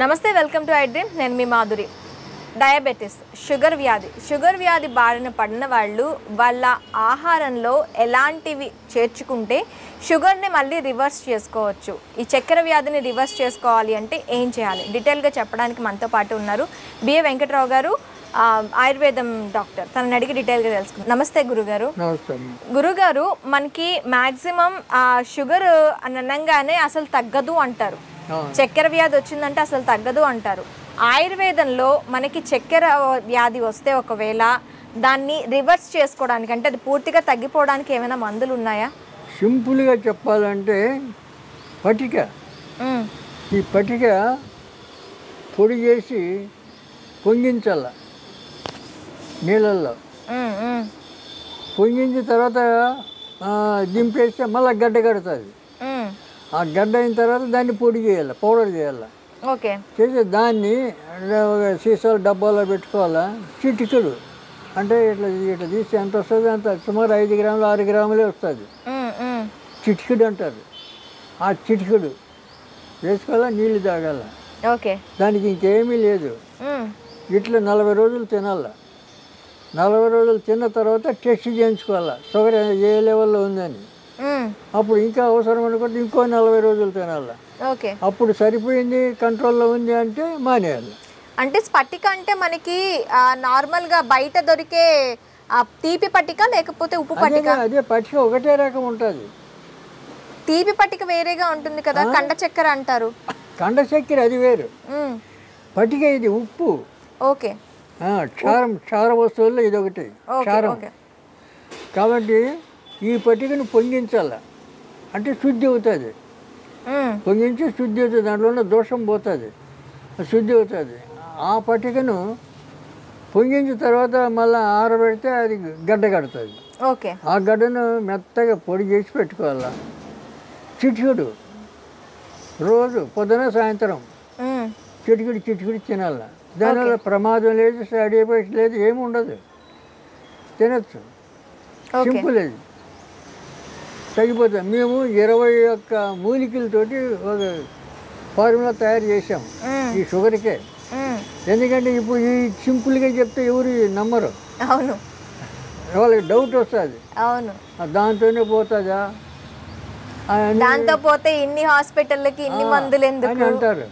నమస్తే, welcome to I dream. నేను మీ Madhuri. Diabetes, sugar వ్యాధి బారిన పడిన వాళ్ళు వాళ్ళ ఆహారంలో ఎలాంటివి చేర్చుకుంటే షుగర్ని మళ్ళీ రివర్స్ చేసుకోవచ్చు, ఈ చక్కెర వ్యాధిని రివర్స్ చేసుకోవాలి అంటే ఏం చేయాలి, డీటెయిల్గా చెప్పడానికి మనతో పాటు ఉన్నారు బిఏ వెంకట్రావు గారు, ఆయుర్వేదం డాక్టర్. తనని అడిగి డీటెయిల్గా తెలుసుకుందాం. నమస్తే గురుగారు. గురుగారు, మనకి మ్యాక్సిమం షుగర్ అనగానే అసలు తగ్గదు అంటారు, చక్కెర వ్యాధి వచ్చిందంటే అసలు తగ్గదు అంటారు. ఆయుర్వేదంలో మనకి చక్కెర వ్యాధి వస్తే ఒకవేళ దాన్ని రివర్స్ చేసుకోవడానికి, అంటే అది పూర్తిగా తగ్గిపోవడానికి ఏమైనా మందులు ఉన్నాయా? సింపుల్గా చెప్పాలంటే పటిక, ఈ పటిక పొడి చేసి పొంగించాల నీళ్ళల్లో. పొంగించిన తర్వాత దింపేస్తే మళ్ళీ గడ్డ కడుతుంది. ఆ గడ్డ అయిన తర్వాత దాన్ని పొడి చేయాలి, పౌడర్ చేయాలి. ఓకే, చేసి దాన్ని సీసాలు డబ్బాలో పెట్టుకోవాలా. చిటికెడు అంటే ఇట్లా ఇట్లా తీసి ఎంత వస్తుంది అంత, సుమారు 5 గ్రాములు 6 గ్రాములే వస్తుంది. చిటికెడు అంటారు. ఆ చిటికెడు వేసుకోవాలా, నీళ్ళు తాగాల. ఓకే, దానికి ఇంకేమీ లేదు. ఇట్లా 40 రోజులు తినాల. 40 రోజులు తిన్న తర్వాత టెస్ట్ చేయించుకోవాలా షుగర్ ఏ లెవెల్లో ఉందని. అప్పుడు ఇంకా అవసరం అనుకుంటే ఇంకో 40 రోజులు తినాలి. ఓకే, అప్పుడు సరిపోయింది, కంట్రోల్లో ఉంది అంటే మానేయాలి. అంటే స్పటిక అంటే మనకి నార్మల్గా బయట దొరికే తీపి పట్టిక లేకపోతే ఉప్పు పట్టిక? అదే పట్టిక ఒకటే రకం ఉంటుంది. తీపి పట్టిక వేరేగా ఉంటుంది కదా, కండ చక్కెర అంటారు. కండ చక్కెర అది వేరు, పట్టిక ఇది ఉప్పు. ఓకే, క్షార వస్తువుల్లో ఇది ఒకటి క్షారం. కాబట్టి ఈ పట్టికను పొంగించాల, అంటే శుద్ధి అవుతుంది. పొంగించి శుద్ధి అవుతుంది, దాంట్లో ఉన్న దోషం పోతుంది, శుద్ధి అవుతుంది. ఆ పట్టికను పొంగించిన తర్వాత మళ్ళీ ఆరబెడితే అది గడ్డ కడుతుంది. ఓకే, ఆ గడ్డను మెత్తగా పొడి చేసి పెట్టుకోవాలా. చిటికెడు రోజు పొద్దున సాయంత్రం చిటికెడు తినాల. దానివల్ల ప్రమాదం లేదు, సైడ్ ఎఫెక్ట్ లేదు, ఏమి ఉండదు, తినచ్చు. సింపుల్ అది, తగ్గిపోతాం. మేము 21 మూలికలతోటి ఒక ఫార్ములా తయారు చేసాం ఈ షుగర్కే. ఎందుకంటే ఇప్పుడు ఈ సింపుల్గా చెప్తే ఎవరు నమ్మరు. అవును, వాళ్ళకి డౌట్ వస్తుంది. అవును, దాంతోనే పోతుందా, దాంతో పోతే ఇన్ని హాస్పిటల్కి ఇన్ని మందులు ఎందుకు అని అంటారు.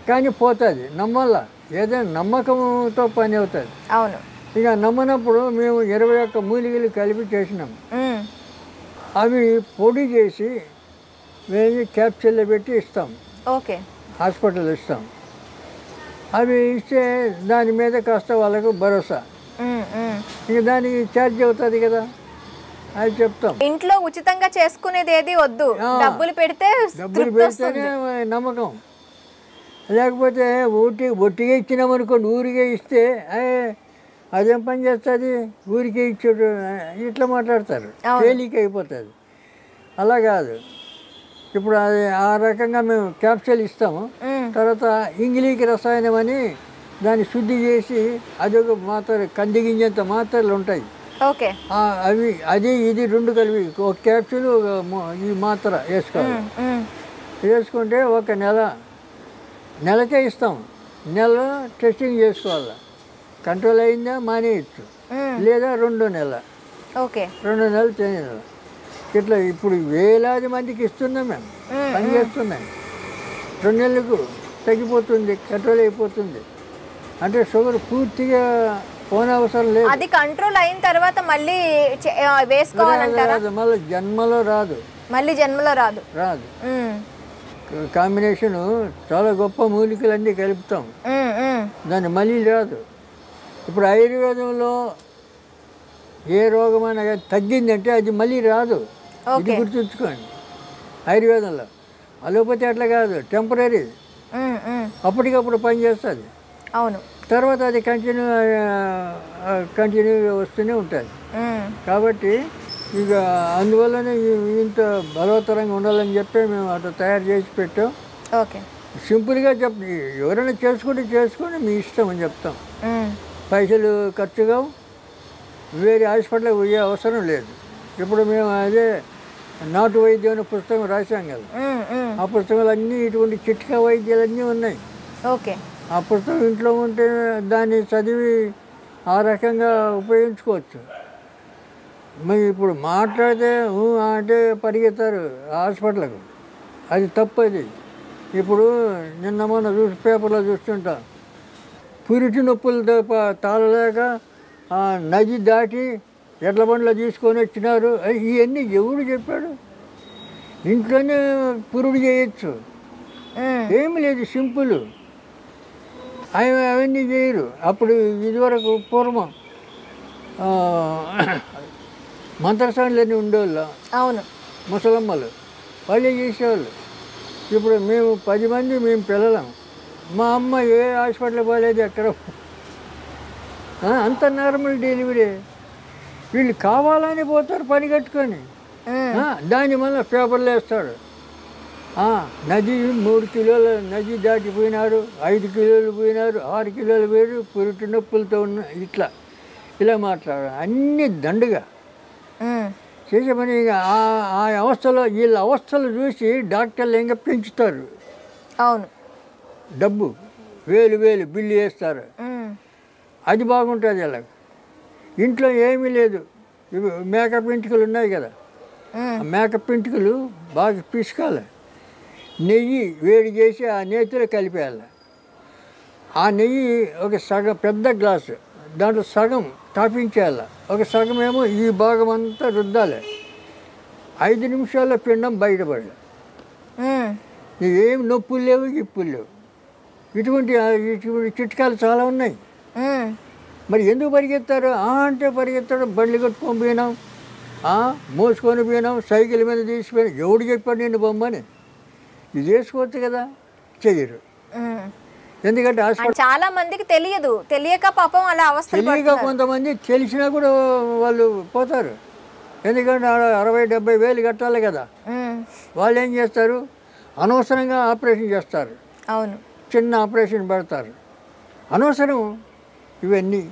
కానీ పోతుంది, నమ్మాల. ఏదైనా నమ్మకంతో పని అవుతుంది. అవును, ఇక నమ్మనప్పుడు మేము 21 మూలికలు కలిపి చేసినాం. అవి పొడి చేసి మేము క్యాప్సూల్లో పెట్టి ఇస్తాం. ఓకే, హాస్పిటల్ ఇస్తాం. అవి ఇస్తే దాని మీద కాస్త వాళ్ళకు భరోసా. ఇక దానికి ఛార్జ్ అవుతుంది కదా, అది చెప్తాం. ఇంట్లో ఉచితంగా చేసుకునేది ఏది వద్దు, డబ్బులు పెడితేనే నమ్మకం. లేకపోతే ఒట్టిగా ఇచ్చినామనుకోండి, ఊరికే ఇస్తే అదేం పని చేస్తుంది, ఊరికే ఇచ్చాడు ఇట్లా మాట్లాడతారు, తేలిక అయిపోతుంది. అలా కాదు. ఇప్పుడు అది ఆ రకంగా మేము క్యాప్సూల్ ఇస్తాము. తర్వాత ఇంగ్లీకి రసాయనం అని దాన్ని శుద్ధి చేసి అదొక మాత్ర, కంది గింజంత మాత్రలు ఉంటాయి. ఓకే, అది ఇది 2 కలిపి ఒక క్యాప్సూల్ ఈ మాత్ర వేసుకోవాలి. వేసుకుంటే ఒక నెలకే ఇస్తాం. నెల టెస్టింగ్ చేసుకోవాలి, కంట్రోల్ అయిందా మానేయచ్చు, లేదా 2 నెలలు. ఓకే, 2 నెలలు తినేయాలి. ఇట్లా ఇప్పుడు వేలాది మందికి ఇస్తున్నాం, మేము పని చేస్తున్నాం. 2 నెలలకు తగ్గిపోతుంది, కంట్రోల్ అయిపోతుంది. అంటే షుగర్ పూర్తిగా పోనవసరం లేదు. అది కంట్రోల్ అయిన తర్వాత మళ్ళీ వేసుకోవాలంటారా? మళ్ళీ జన్మలో రాదు, రాదు. కాంబినేషను చాలా గొప్ప మూలికలన్నీ కలుపుతాం, దాన్ని మళ్ళీ రాదు. ఇప్పుడు ఆయుర్వేదంలో ఏ రోగమైనా తగ్గిందంటే అది మళ్ళీ రాదు, ఇది గుర్తుంచుకోండి. ఆయుర్వేదంలో అలోపతి అట్లా కాదు, టెంపరీ, అప్పటికప్పుడు పనిచేస్తుంది. అవును, తర్వాత అది కంటిన్యూగా వస్తూనే ఉంటుంది. కాబట్టి ఇక అందువల్లనే ఇంత బలవత్తరంగా ఉండాలని చెప్పి మేము అట్లా తయారు చేసి పెట్టాం. ఓకే, సింపుల్గా ఎవరైనా చేసుకోండి, మీ ఇష్టం అని చెప్తాం. పైసలు ఖర్చుగా వేరే హాస్పిటల్కి పోయే అవసరం లేదు. ఇప్పుడు మేము అదే నాటు వైద్యం అనే పుస్తకం రాశాం కదా, ఆ పుస్తకాలు అన్నీ ఇటువంటి చిట్కా వైద్యాలన్నీ ఉన్నాయి. ఓకే. ఆ పుస్తకం ఇంట్లో ఉంటే దాన్ని చదివి ఆ రకంగా ఉపయోగించుకోవచ్చు. మరి ఇప్పుడు మాట్లాడితే అంటే పరిగెత్తారు హాస్పిటల్కు, అది తప్పది. ఇప్పుడు నిన్న మొన్న పేపర్లో చూస్తుంటా, పురిటి నొప్పులతో తాళలేక నది దాటి ఎడ్ల బండ్లో తీసుకొని వచ్చినారు. ఇవన్నీ ఎవడు చెప్పాడు? ఇంట్లోనే పురుడు చేయొచ్చు, ఏమి లేదు, సింపుల్. అవన్నీ చేయరు. అప్పుడు ఇదివరకు పూర్వం మంత్రసానులన్నీ ఉండేవాళ్ళు. అవును, ముసలమ్మలు వాళ్ళే చేసేవాళ్ళు. ఇప్పుడు మేము 10 మంది, మేము పిల్లలం. మా అమ్మ ఏ హాస్పిటల్ పోలేదు ఎక్కడ, అంత నార్మల్ డెలివరీ. వీళ్ళు కావాలని పోతారు పని కట్టుకొని, దాన్ని మళ్ళీ పేపర్లు వేస్తాడు. నది 3 కిలోలు నది దాటిపోయినారు, 5 కిలోలు పోయినారు, 6 కిలోలు పోయారు, పురిటి నొప్పులతో ఉన్న ఇలా మాట్లాడారు. అన్నీ దండుగా చేసే పని. ఆ అవస్థలో వీళ్ళ అవస్థలు చూసి డాక్టర్లు ఇంకా పెంచుతారు. అవును, డబ్బు వేలు బిల్లు వేస్తారు. అది బాగుంటుంది. అలా ఇంట్లో ఏమీ లేదు. ఇవి మేకప్ ఇంటికలు ఉన్నాయి కదా, ఆ మేకప్ ఇంటికలు బాగా పిసుకాలి, నెయ్యి వేడి చేసి ఆ నేతిలో కలిపేయాలి. ఆ నెయ్యి ఒక సగం పెద్ద గ్లాసు, దాంట్లో సగం తాపించేయాలి, ఒక సగం ఏమో ఈ భాగం అంతా రుద్దాలి. 5 నిమిషాల్లో పిండం బయటపడాలి. ఏం నొప్పులు లేవు, గిప్పులు లేవు. ఇటువంటి చిట్కాలు చాలా ఉన్నాయి. మరి ఎందుకు పరిగెత్తారు అంటే పరిగెత్తాడు. బండ్లు కట్టుకొని పోయినాం, మోసుకొని పోయినాం, సైకిల్ మీద తీసిపోయినాం. ఎవడు చెప్పాడు నేను బొమ్మని? ఇది వేసుకోవచ్చు కదా, చెయ్యరు. ఎందుకంటే చాలా మందికి తెలియక పాపం అలా అవస్థ. తెలియక కొంతమంది తెలిసినా కూడా వాళ్ళు పోతారు. ఎందుకంటే 60-70 వేలు కట్టాలి కదా. వాళ్ళు ఏం చేస్తారు, అనవసరంగా ఆపరేషన్ చేస్తారు. అవును, చిన్న ఆపరేషన్ పెడతారు, అనవసరం. ఇవన్నీ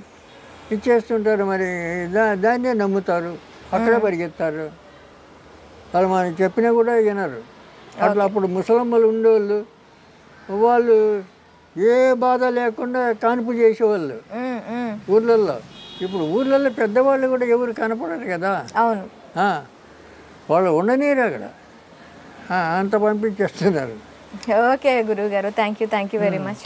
ఇచ్చేస్తుంటారు. మరి దాన్నే నమ్ముతారు, అక్కడే పరిగెత్తారు. వాళ్ళు మనం చెప్పినా కూడా వినరు. అట్లా అప్పుడు ముసలమ్మలు ఉండేవాళ్ళు, వాళ్ళు ఏ బాధ లేకుండా కాన్పు చేసేవాళ్ళు ఊర్లలో. ఇప్పుడు ఊర్లలో పెద్దవాళ్ళు కూడా ఎవరు కనపడరు కదా. అవును, వాళ్ళు ఉండనీరు అక్కడ, అంత పంపించేస్తున్నారు. ఓకే గురువు గారు, థ్యాంక్ యూ వెరీ మచ్.